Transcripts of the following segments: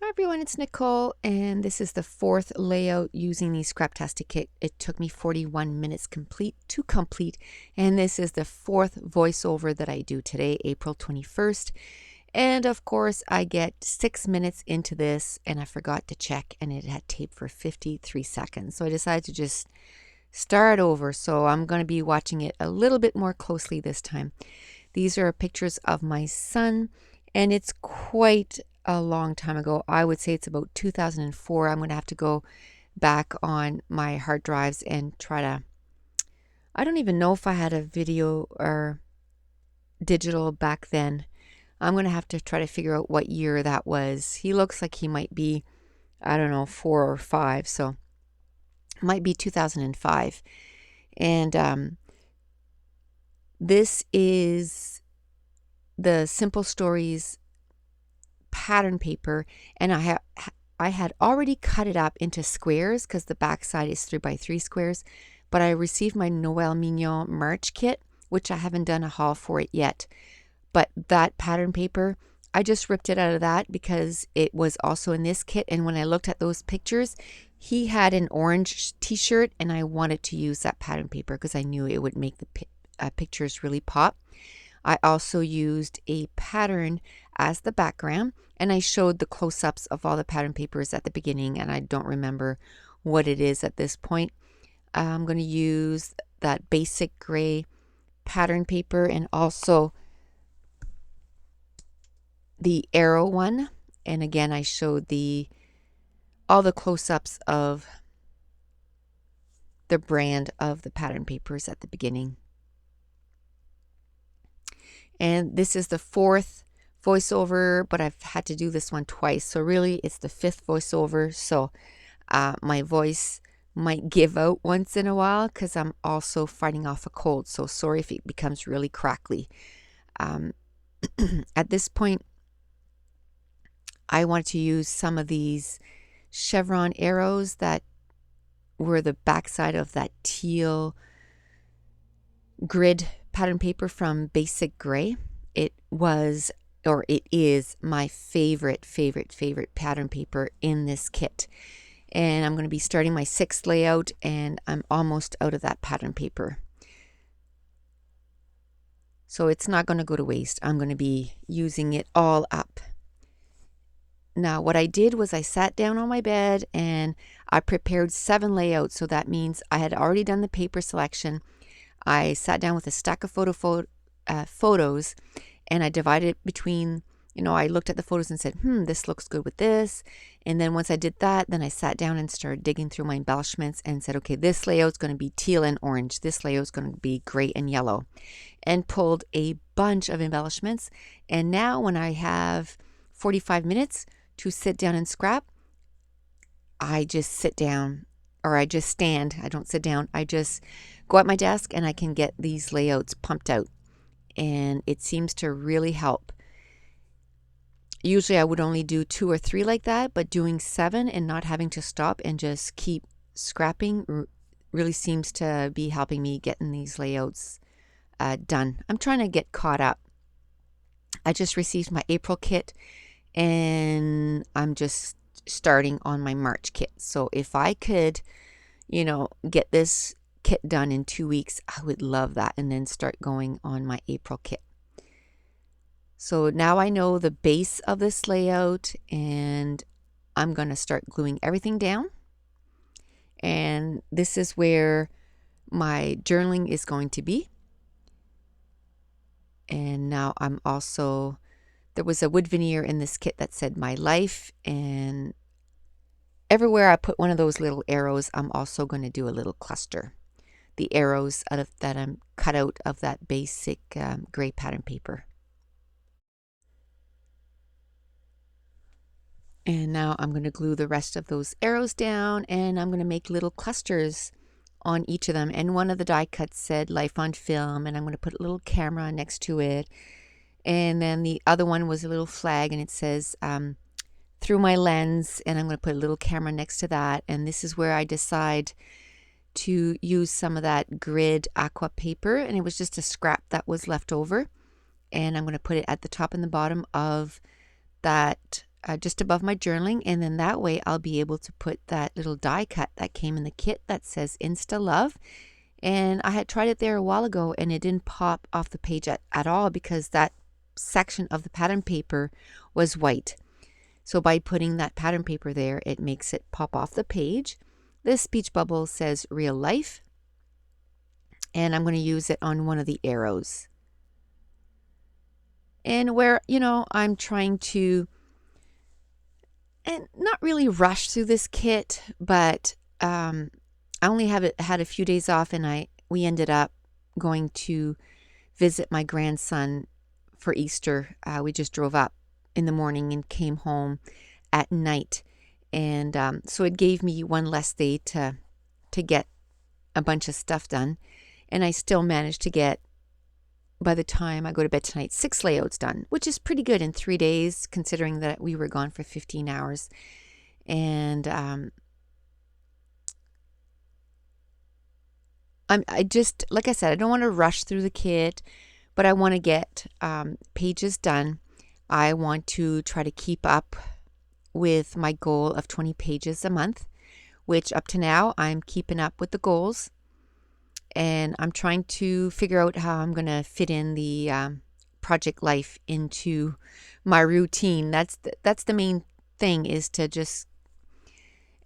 Hi everyone, it's Nicole, and this is the fourth layout using the Scraptastic kit. It took me 41 minutes to complete, and this is the fourth voiceover that I do today, April 21st. And of course, I get 6 minutes into this, and I forgot to check, and it had tape for 53 seconds. So I decided to just start over, so I'm going to be watching it a little bit more closely this time. These are pictures of my son, and it's quite a long time ago. I would say it's about 2004. I'm going to have to go back on my hard drives and try to. I don't even know if I had a video or digital back then. I'm going to have to try to figure out what year that was. He looks like he might be, I don't know, 4 or 5. So it might be 2005. And this is the Simple Stories pattern paper, and I had already cut it up into squares because the back side is 3x3 squares, but I received my Noel Mignon March kit, which I haven't done a haul for it yet. But that pattern paper, I just ripped it out of that because it was also in this kit, and when I looked at those pictures, he had an orange t-shirt, and I wanted to use that pattern paper because I knew it would make the pictures really pop. I also used a pattern as the background, and I showed the close-ups of all the pattern papers at the beginning, and I don't remember what it is at this point. I'm going to use that basic gray pattern paper and also the arrow one, and again I showed all the close-ups of the brand of the pattern papers at the beginning. And this is the fourth voiceover, but I've had to do this one twice. So really it's the fifth voiceover. So my voice might give out once in a while because I'm also fighting off a cold. So sorry if it becomes really crackly. At this point, I want to use some of these chevron arrows that were the backside of that teal grid pattern paper from Basic Gray. It was, or it is, my favorite pattern paper in this kit. And I'm going to be starting my 6th layout, and I'm almost out of that pattern paper. So it's not going to go to waste. I'm going to be using it all up. Now, what I did was I sat down on my bed and I prepared 7 layouts. So that means I had already done the paper selection. I sat down with a stack of photos, and I divided it between, I looked at the photos and said, this looks good with this. And then once I did that, then I sat down and started digging through my embellishments and said, okay, this layout's going to be teal and orange. This layout's going to be gray and yellow, and pulled a bunch of embellishments. And now when I have 45 minutes to sit down and scrap, I just sit down, or I just stand. I don't sit down. I just go at my desk and I can get these layouts pumped out. And it seems to really help. Usually I would only do 2 or 3 like that, but doing 7 and not having to stop and just keep scrapping really seems to be helping me getting these layouts done. I'm trying to get caught up. I just received my April kit, and I'm just starting on my March kit. So if I could, get this kit done in 2 weeks, I would love that, and then start going on my April kit. So now I know the base of this layout, and I'm going to start gluing everything down. And this is where my journaling is going to be. And now I'm also, there was a wood veneer in this kit that said my life, and everywhere I put one of those little arrows, I'm also going to do a little cluster. The arrows that I'm cut out of that basic gray pattern paper. And now I'm going to glue the rest of those arrows down, and I'm going to make little clusters on each of them. And one of the die cuts said life on film, and I'm going to put a little camera next to it. And then the other one was a little flag, and it says through my lens, and I'm going to put a little camera next to that. And this is where I decide to use some of that grid aqua paper, and it was just a scrap that was left over, and I'm going to put it at the top and the bottom of that just above my journaling, and then that way I'll be able to put that little die cut that came in the kit that says Insta Love. And I had tried it there a while ago and it didn't pop off the page at all because that section of the pattern paper was white. So by putting that pattern paper there, it makes it pop off the page. This speech bubble says Real Life, and I'm going to use it on one of the arrows. And where, I'm trying to, and not really rush through this kit, but I only had a few days off, and we ended up going to visit my grandson for Easter. We just drove up in the morning and came home at night, and so it gave me one less day to get a bunch of stuff done, and I still managed to get, by the time I go to bed tonight, 6 layouts done, which is pretty good in 3 days considering that we were gone for 15 hours. And I just, like I said, I don't want to rush through the kit, but I want to get pages done. I want to try to keep up with my goal of 20 pages a month, which up to now I'm keeping up with the goals. And I'm trying to figure out how I'm going to fit in the project life into my routine. That's the main thing, is to just,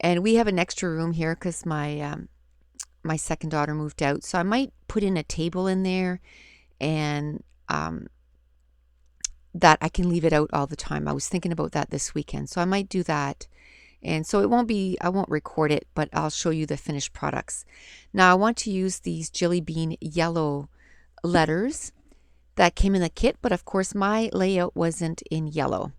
and we have an extra room here because my second daughter moved out, so I might put in a table in there, and that I can leave it out all the time. I was thinking about that this weekend, so I might do that. And so I won't record it, but I'll show you the finished products. Now I want to use these Jelly Bean yellow letters that came in the kit, but of course my layout wasn't in yellow.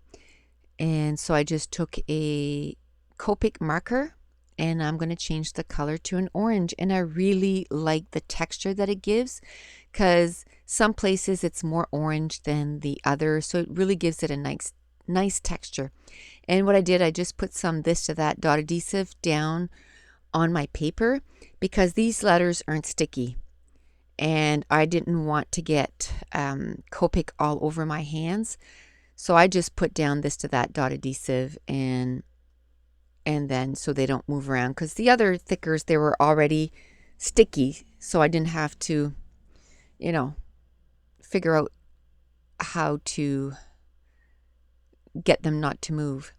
And so I just took a Copic marker, and I'm going to change the color to an orange. And I really like the texture that it gives, because some places it's more orange than the other, so it really gives it a nice texture. And what I did, I just put some this to that dot adhesive down on my paper, because these letters aren't sticky, and I didn't want to get Copic all over my hands, so I just put down this to that dot adhesive, and then so they don't move around, because the other thickers, they were already sticky, so I didn't have to figure out how to get them not to move.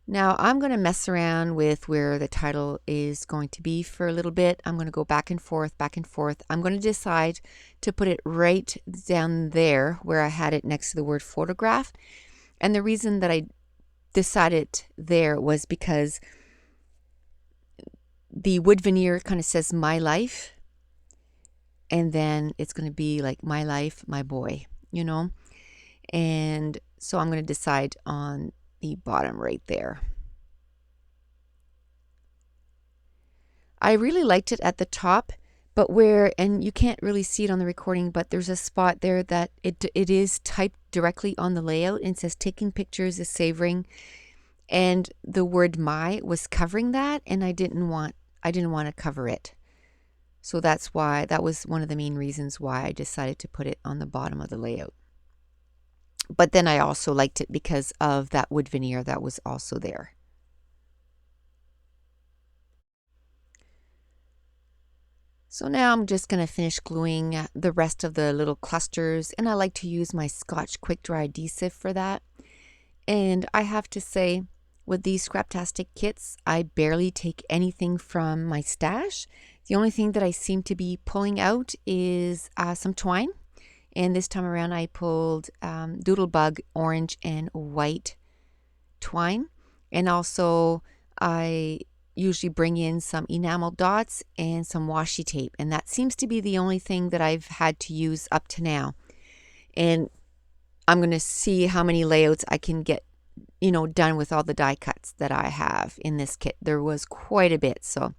Now I'm going to mess around with where the title is going to be for a little bit. I'm going to go back and forth, back and forth. I'm going to decide to put it right down there where I had it next to the word photograph. And the reason that I decided there was because the wood veneer kind of says my life, and then it's going to be like my life, my boy, and so I'm going to decide on the bottom right there. I really liked it at the top, but and you can't really see it on the recording, but there's a spot there that it is typed directly on the layout, and says taking pictures is savoring, and the word my was covering that, and I didn't want to cover it. So that was one of the main reasons why I decided to put it on the bottom of the layout. But then I also liked it because of that wood veneer that was also there. So now I'm just going to finish gluing the rest of the little clusters, and I like to use my Scotch Quick Dry adhesive for that. And I have to say, with these Scraptastic kits, I barely take anything from my stash. The only thing that I seem to be pulling out is some twine. And this time around I pulled Doodlebug orange and white twine. And also I usually bring in some enamel dots and some washi tape. And that seems to be the only thing that I've had to use up to now. And I'm going to see how many layouts I can get done with all the die cuts that I have in this kit. There was quite a bit. So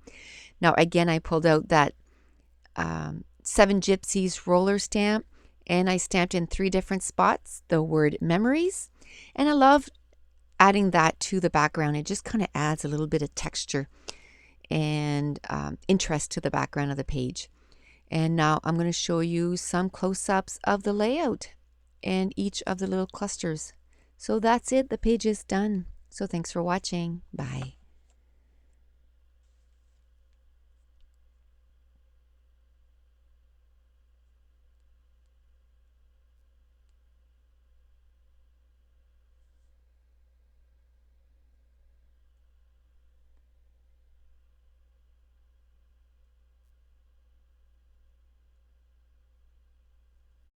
now again, I pulled out that 7 Gypsies roller stamp, and I stamped in 3 different spots the word memories. And I love adding that to the background. It just kind of adds a little bit of texture and interest to the background of the page. And now I'm going to show you some close-ups of the layout and each of the little clusters. So that's it. The page is done. So thanks for watching. Bye.